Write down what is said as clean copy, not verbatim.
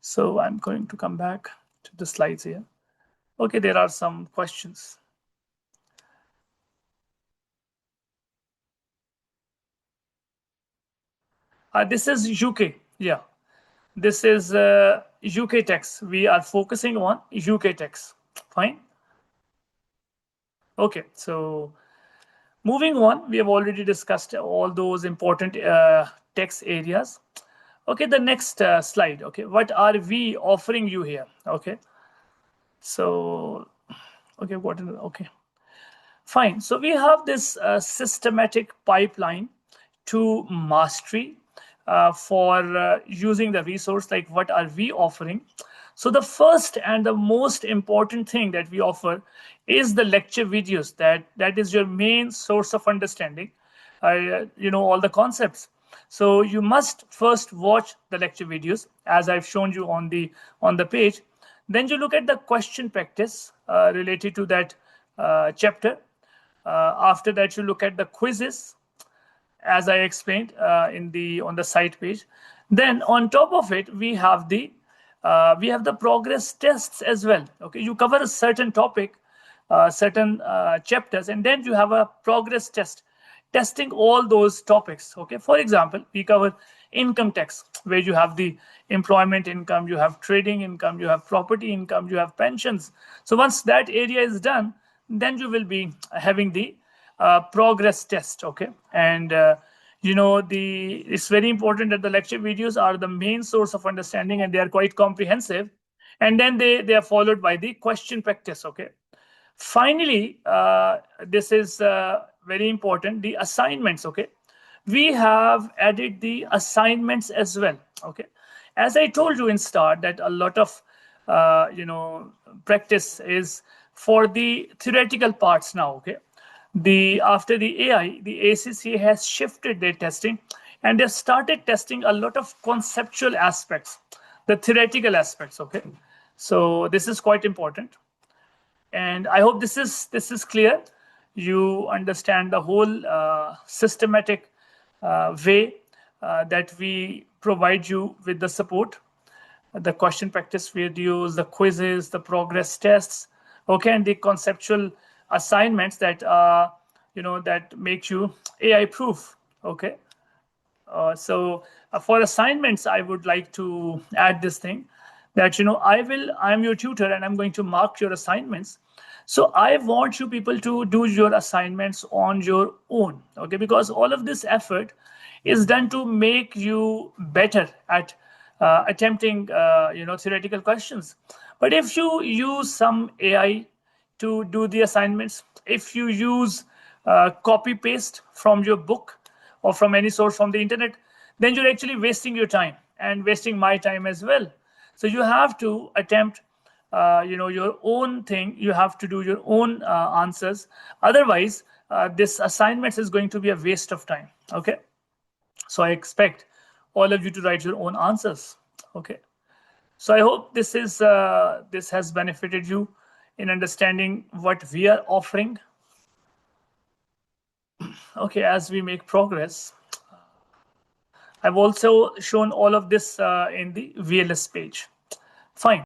So I'm going to come back to the slides here. Okay, there are some questions. This is UK. Yeah, this is UK tax. We are focusing on UK tax. Fine. Okay, so moving on, we have already discussed all those important tax areas. Okay, the next slide. Okay, what are we offering you here? Okay, so okay, okay, fine. So we have this systematic pipeline to mastery for using the resource. Like, what are we offering? So the first and the most important thing that we offer is the lecture videos. That is your main source of understanding. All the concepts. So you must first watch the lecture videos, as I've shown you on the page. Then you look at the question practice related to that chapter. After that, you look at the quizzes, as I explained on the site page. Then on top of it, we have the progress tests as well. Okay, you cover a certain topic, certain chapters, and then you have a progress test testing all those topics. Okay, for example, we cover income tax, where you have the employment income, you have trading income, you have property income, you have pensions. So once that area is done, then you will be having the progress test. Okay, and it's very important that the lecture videos are the main source of understanding, and they are quite comprehensive, and then they are followed by the question practice. Okay, finally, this is very important, the assignments. Okay, we have added the assignments as well. Okay, as I told you in start, that a lot of practice is for the theoretical parts now. Okay, after the AI, the ACCA has shifted their testing, and they started testing a lot of conceptual aspects, the theoretical aspects. Okay, so this is quite important, and I hope this is clear. You understand the whole systematic way that we provide you with the support, the question practice videos, the quizzes, the progress tests, okay, and the conceptual assignments that that make you AI proof. Okay, so for assignments, I would like to add this thing, that I'm your tutor and I'm going to mark your assignments. So I want you people to do your assignments on your own. Okay, because all of this effort is done to make you better at attempting theoretical questions. But if you use some AI to do the assignments, if you use copy paste from your book or from any source from the internet, then you're actually wasting your time and wasting my time as well. So you have to attempt your own thing. You have to do your own answers. Otherwise, this assignment is going to be a waste of time. Okay, so I expect all of you to write your own answers. Okay, so I hope this has benefited you in understanding what we are offering. Okay, as we make progress, I've also shown all of this in the VLS page. Fine.